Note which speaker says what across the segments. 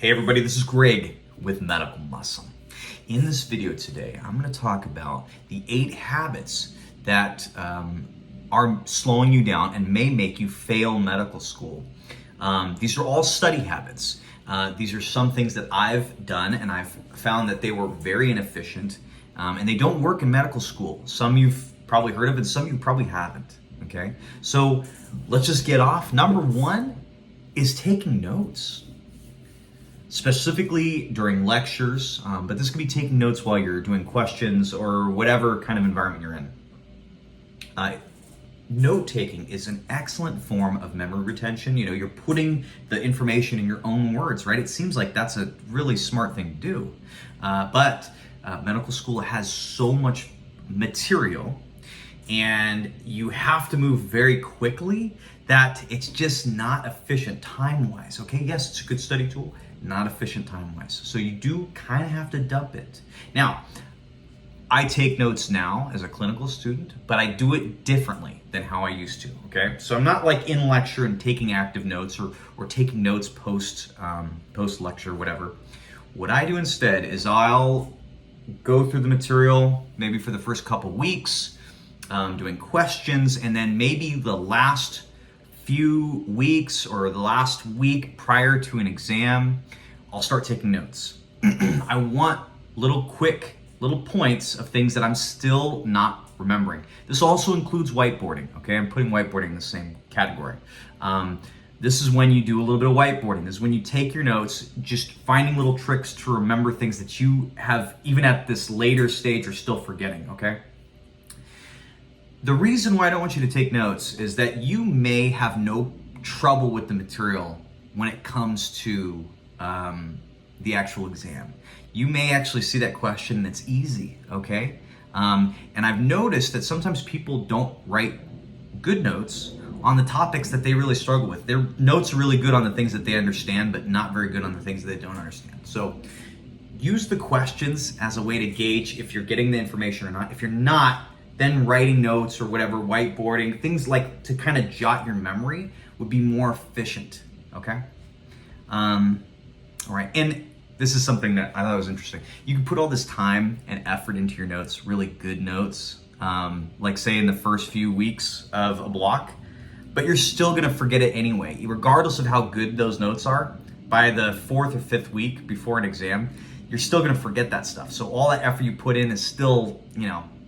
Speaker 1: Hey everybody, this is Greg with Medical Muscle. In this video today, I'm going to talk about the 8 habits that are slowing you down and may make you fail medical school. These are all study habits. These are some things that I've done and I've found that they were very inefficient and they don't work in medical school. Some you've probably heard of and some you probably haven't. Okay, so let's just get off. Number 1 is taking notes. Specifically during lectures, but this could be taking notes while you're doing questions or whatever kind of environment you're in. Note-taking is an excellent form of memory retention. You know, you're putting the information in your own words, right? It seems like that's a really smart thing to do. But medical school has so much material and you have to move very quickly that it's just not efficient time-wise, okay? Yes, it's a good study tool, not efficient time-wise. So you do kind of have to dump it. Now, I take notes now as a clinical student, but I do it differently than how I used to, okay? So I'm not like in lecture and taking active notes or taking notes post-lecture, whatever. What I do instead is I'll go through the material maybe for the first couple weeks, doing questions, and then maybe the last few weeks or the last week prior to an exam, I'll start taking notes. I want little points of things that I'm still not remembering. This also includes whiteboarding, okay? I'm putting whiteboarding in the same category. This is when you do a little bit of whiteboarding. This is when you take your notes, just finding little tricks to remember things that you have, even at this later stage, are still forgetting, okay? The reason why I don't want you to take notes is that you may have no trouble with the material when it comes to the actual exam. You may actually see that question and it's easy, okay? And I've noticed that sometimes people don't write good notes on the topics that they really struggle with. Their notes are really good on the things that they understand, but not very good on the things that they don't understand. So use the questions as a way to gauge if you're getting the information or not. If you're not, then writing notes or whatever, whiteboarding, things like to kind of jot your memory would be more efficient, okay? All right, and this is something that I thought was interesting. You can put all this time and effort into your notes, really good notes, like say in the first few weeks of a block, but you're still gonna forget it anyway. Regardless of how good those notes are, by the 4th or 5th week before an exam, you're still gonna forget that stuff. So all that effort you put in is still,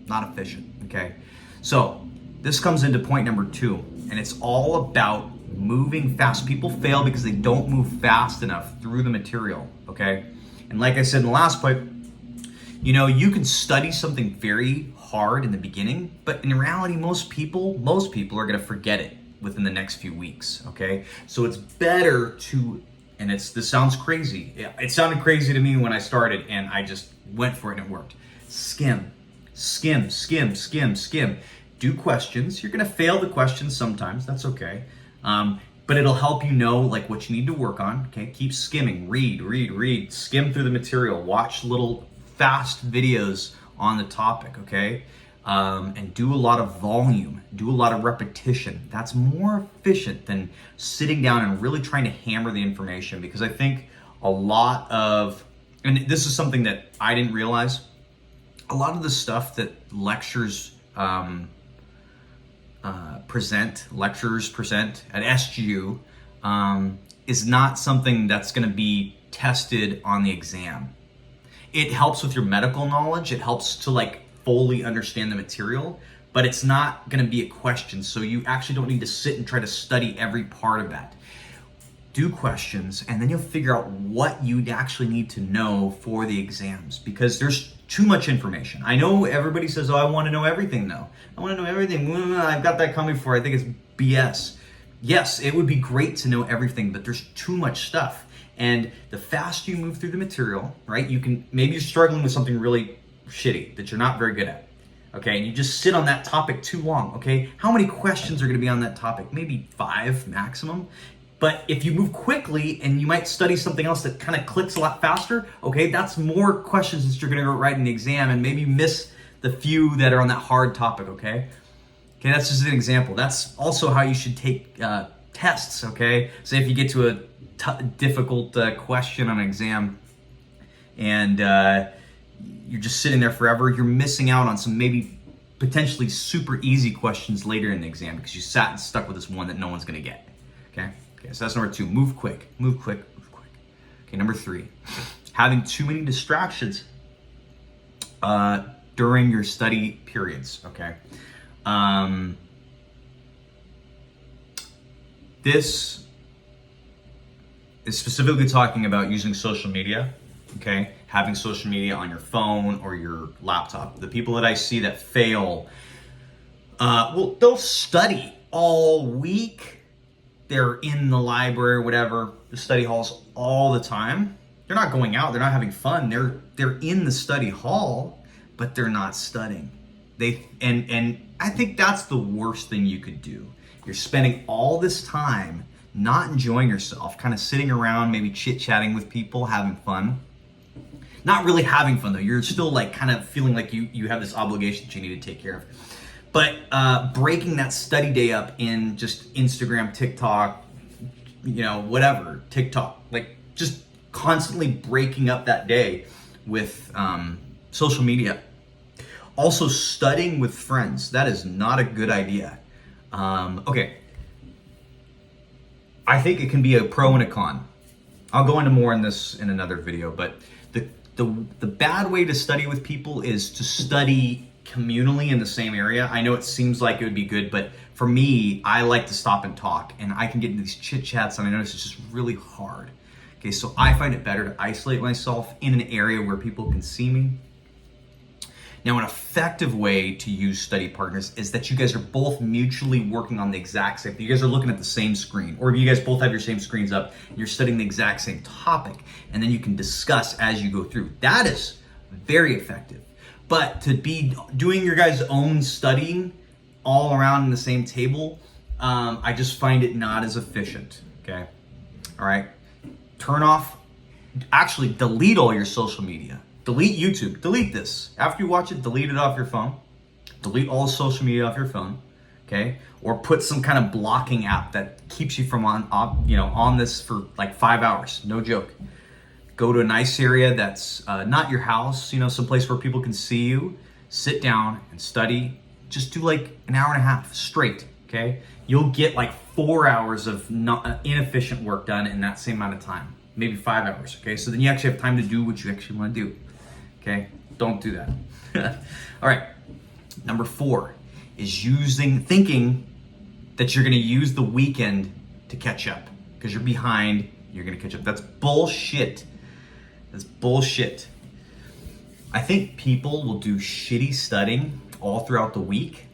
Speaker 1: not efficient, okay? So this comes into point number 2, and it's all about moving fast. People fail because they don't move fast enough through the material, okay? And like I said in the last point, you can study something very hard in the beginning, but in reality, most people are gonna forget it within the next few weeks, okay? So it's better to, and this sounds crazy. It sounded crazy to me when I started and I just went for it and it worked. Skim. Do questions. You're gonna fail the questions sometimes, that's okay. But it'll help you know like what you need to work on, okay? Keep skimming, read, skim through the material, watch little fast videos on the topic, okay? And do a lot of volume, do a lot of repetition. That's more efficient than sitting down and really trying to hammer the information, because I think a lot of, and this is something that I didn't realize, a lot of the stuff that lecturers present at SGU is not something that's going to be tested on the exam. It helps with your medical knowledge. It helps to fully understand the material, but it's not going to be a question. So you actually don't need to sit and try to study every part of that. Do questions, and then you'll figure out what you actually need to know for the exams, because there's too much information. I know everybody says, oh, I want to know everything though. I want to know everything. I've got that coming before. I think it's BS. Yes, it would be great to know everything, but there's too much stuff. And the faster you move through the material, right, maybe you're struggling with something really shitty that you're not very good at. Okay, and you just sit on that topic too long, okay? How many questions are gonna be on that topic? Maybe 5 maximum. But if you move quickly and you might study something else that kind of clicks a lot faster, okay, that's more questions that you're gonna write in the exam, and maybe miss the few that are on that hard topic, okay? Okay, that's just an example. That's also how you should take tests, okay? Say if you get to a difficult question on an exam and you're just sitting there forever, you're missing out on some maybe potentially super easy questions later in the exam because you sat and stuck with this one that no one's gonna get, okay? Okay, so that's number 2, move quick, move quick, move quick. Okay, number 3, having too many distractions during your study periods, okay? This is specifically talking about using social media, okay? Having social media on your phone or your laptop. The people that I see that fail, well, they'll study all week. They're in the library, whatever, the study halls all the time. They're not going out, they're not having fun. They're in the study hall, but they're not studying. And I think that's the worst thing you could do. You're spending all this time not enjoying yourself, kind of sitting around, maybe chit-chatting with people, having fun. Not really having fun though. You're still like kind of feeling like you have this obligation that you need to take care of. But breaking that study day up in just Instagram, TikTok, whatever, TikTok, like just constantly breaking up that day with social media. Also studying with friends. That is not a good idea. Okay. I think it can be a pro and a con. I'll go into more in this in another video, but the bad way to study with people is to study communally in the same area. I know it seems like it would be good, but for me, I like to stop and talk, and I can get into these chit chats, and I notice it's just really hard. Okay, so I find it better to isolate myself in an area where people can see me. Now, an effective way to use study partners is that you guys are both mutually working on the exact same thing. You guys are looking at the same screen, or you guys both have your same screens up, and you're studying the exact same topic, and then you can discuss as you go through. That is very effective. But to be doing your guys' own studying all around in the same table, I just find it not as efficient, okay? All right, actually delete all your social media. Delete YouTube, delete this. After you watch it, delete it off your phone. Delete all social media off your phone, okay? Or put some kind of blocking app that keeps you from on this for like 5 hours, no joke. Go to a nice area that's not your house, someplace where people can see you. Sit down and study. Just do like an hour and a half straight, okay? You'll get like 4 hours of inefficient work done in that same amount of time. Maybe 5 hours, okay? So then you actually have time to do what you actually want to do, okay? Don't do that. All right, number 4 is thinking that you're gonna use the weekend to catch up because you're behind, you're gonna catch up. That's bullshit. That's bullshit. I think people will do shitty studying all throughout the week,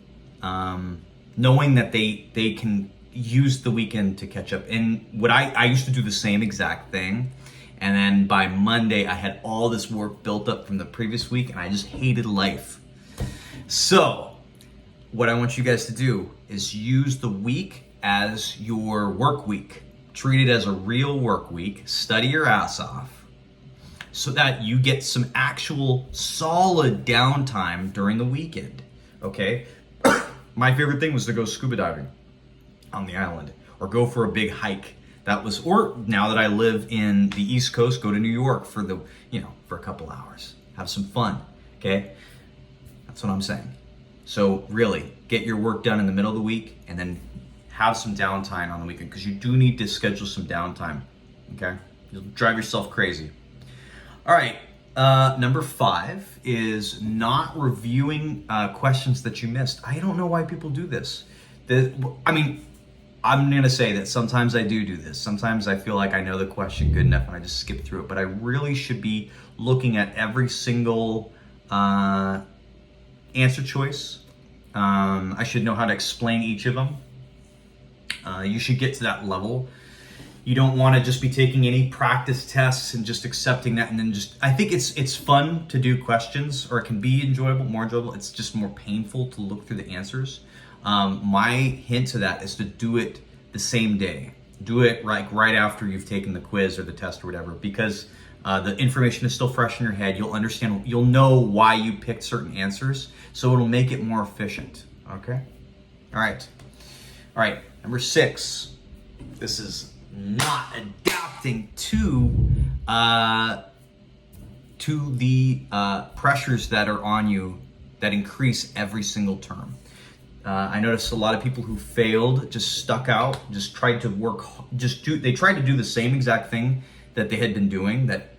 Speaker 1: knowing that they can use the weekend to catch up. And what I used to do the same exact thing, and then by Monday I had all this work built up from the previous week, and I just hated life. So what I want you guys to do is use the week as your work week. Treat it as a real work week. Study your ass off so that you get some actual solid downtime during the weekend, okay? My favorite thing was to go scuba diving on the island or go for a big hike. Or now that I live in the East Coast, go to New York for for a couple hours. Have some fun, okay? That's what I'm saying. So really, get your work done in the middle of the week and then have some downtime on the weekend because you do need to schedule some downtime, okay? You'll drive yourself crazy. All right, number 5 is not reviewing questions that you missed. I don't know why people do this. I'm gonna say that sometimes I do this. Sometimes I feel like I know the question good enough and I just skip through it, but I really should be looking at every single answer choice. I should know how to explain each of them. You should get to that level. You don't want to just be taking any practice tests and just accepting that and then I think it's fun to do questions, or it can be more enjoyable. It's just more painful to look through the answers. My hint to that is to do it the same day. Do it right after you've taken the quiz or the test or whatever, because the information is still fresh in your head. You'll know why you picked certain answers, so it'll make it more efficient, okay? All right, number 6. This is not adapting to the pressures that are on you that increase every single term. I noticed a lot of people who failed just stuck out, just tried to work, they tried to do the same exact thing that they had been doing that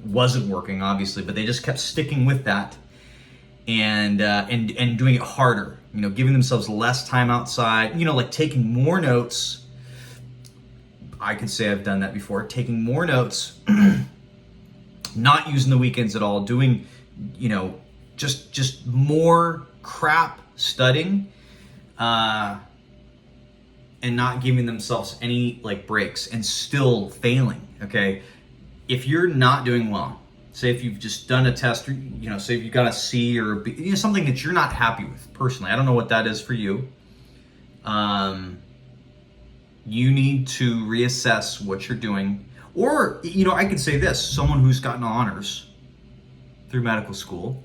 Speaker 1: wasn't working, obviously, but they just kept sticking with that and doing it harder, giving themselves less time outside, like taking more notes. I could say I've done that before, taking more notes, not using the weekends at all, doing, just more crap studying, and not giving themselves any breaks and still failing. Okay, if you're not doing well, say if you've just done a test, or say if you got a C or a B, something that you're not happy with personally. I don't know what that is for you. You need to reassess what you're doing. Or, I could say this, someone who's gotten honors through medical school,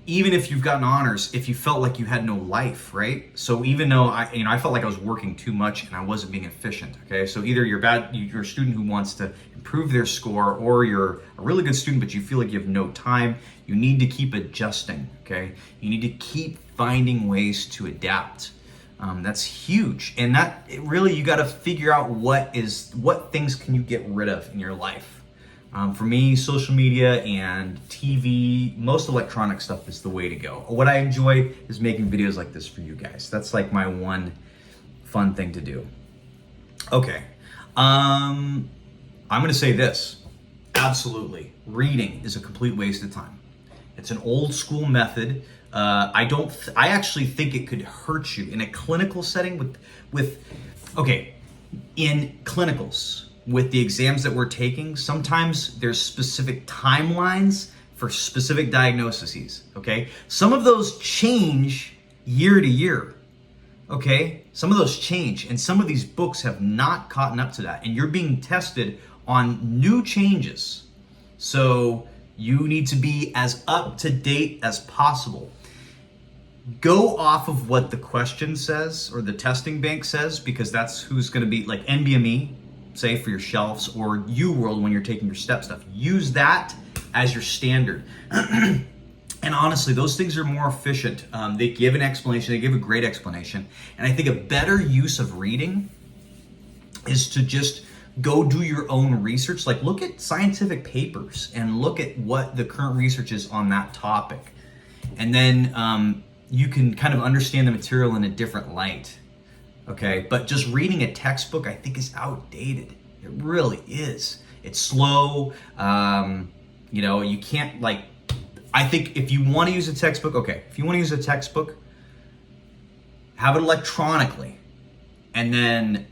Speaker 1: even if you've gotten honors, if you felt like you had no life, right? So even though I felt like I was working too much and I wasn't being efficient, okay? So either you're a student who wants to improve their score, or you're a really good student, but you feel like you have no time. You need to keep adjusting, okay? You need to keep finding ways to adapt. That's huge. And you got to figure out what things can you get rid of in your life. For me, social media and TV, most electronic stuff is the way to go. What I enjoy is making videos like this for you guys. That's my one fun thing to do. Okay. I'm going to say this. Absolutely. Reading is a complete waste of time. It's an old school method. I actually think it could hurt you in a clinical setting in clinicals. With the exams that we're taking, sometimes there's specific timelines for specific diagnoses, okay? Some of those change year to year, okay? Some of those change, and some of these books have not caught up to that, and you're being tested on new changes. So you need to be as up to date as possible. Go off of what the question says or the testing bank says, because that's who's going to be NBME, say for your shelves, or UWorld when you're taking your STEP stuff. Use that as your standard. And honestly, those things are more efficient. They give an explanation, they give a great explanation. And I think a better use of reading is to just go do your own research. Look at scientific papers and look at what the current research is on that topic. And then you can kind of understand the material in a different light. Okay, but just reading a textbook, I think, is outdated. It really is. It's slow. You can't I think if you want to use a textbook, have it electronically, and then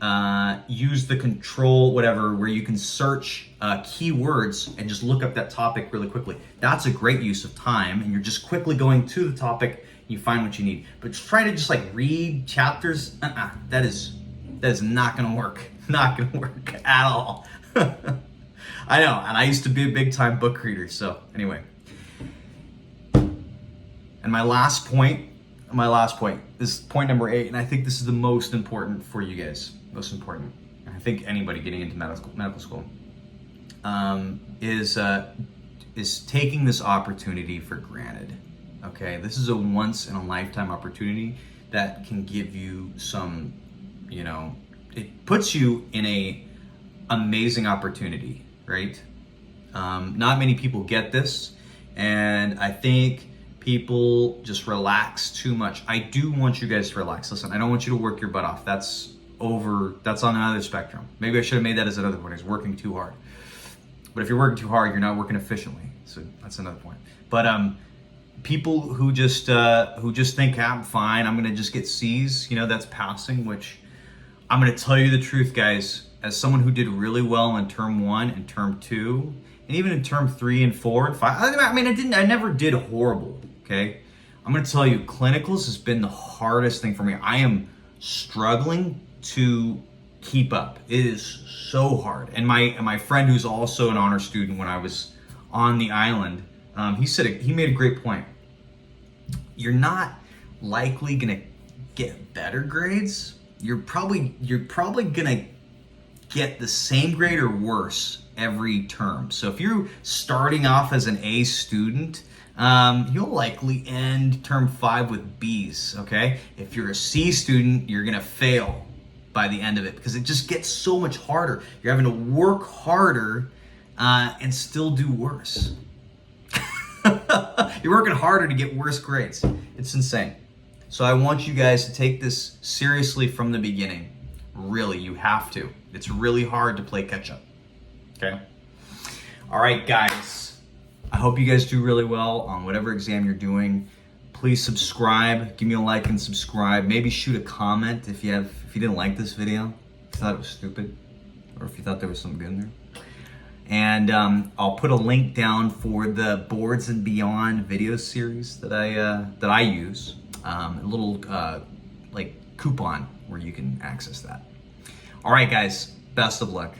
Speaker 1: use the control, where you can search keywords and just look up that topic really quickly. That's a great use of time, and you're just quickly going to the topic. You find what you need, but try to just read chapters. That is not gonna work. Not gonna work at all. I know, and I used to be a big time book reader. So anyway, and my last point is point number 8, and I think this is the most important for you guys. Most important. I think anybody getting into medical school is taking this opportunity for granted. Okay, this is a once in a lifetime opportunity that can give you some, it puts you in a amazing opportunity, right? Not many people get this, and I think people just relax too much. I do want you guys to relax. Listen, I don't want you to work your butt off. That's on another spectrum. Maybe I should have made that as another point. Is working too hard. But if you're working too hard, you're not working efficiently. So that's another point. But people who just think, I'm fine, I'm gonna just get C's, that's passing, which I'm gonna tell you the truth, guys, as someone who did really well in term 1 and term 2, and even in term 3 and 4 and 5, I never did horrible, okay? I'm gonna tell you, clinicals has been the hardest thing for me. I am struggling to keep up. It is so hard. And my friend who's also an honor student when I was on the island, he made a great point. You're not likely gonna get better grades. You're probably gonna get the same grade or worse every term. So if you're starting off as an A student, you'll likely end term 5 with B's, okay? If you're a C student, you're gonna fail by the end of it because it just gets so much harder. You're having to work harder and still do worse. You're working harder to get worse grades. It's insane. So I want you guys to take this seriously from the beginning. Really, you have to. It's really hard to play catch up. Okay? All right, guys. I hope you guys do really well on whatever exam you're doing. Please subscribe. Give me a like and subscribe. Maybe shoot a comment if you didn't like this video, if you thought it was stupid, or if you thought there was something good in there. And I'll put a link down for the Boards and Beyond video series that I use. A little like coupon where you can access that. All right, guys. Best of luck.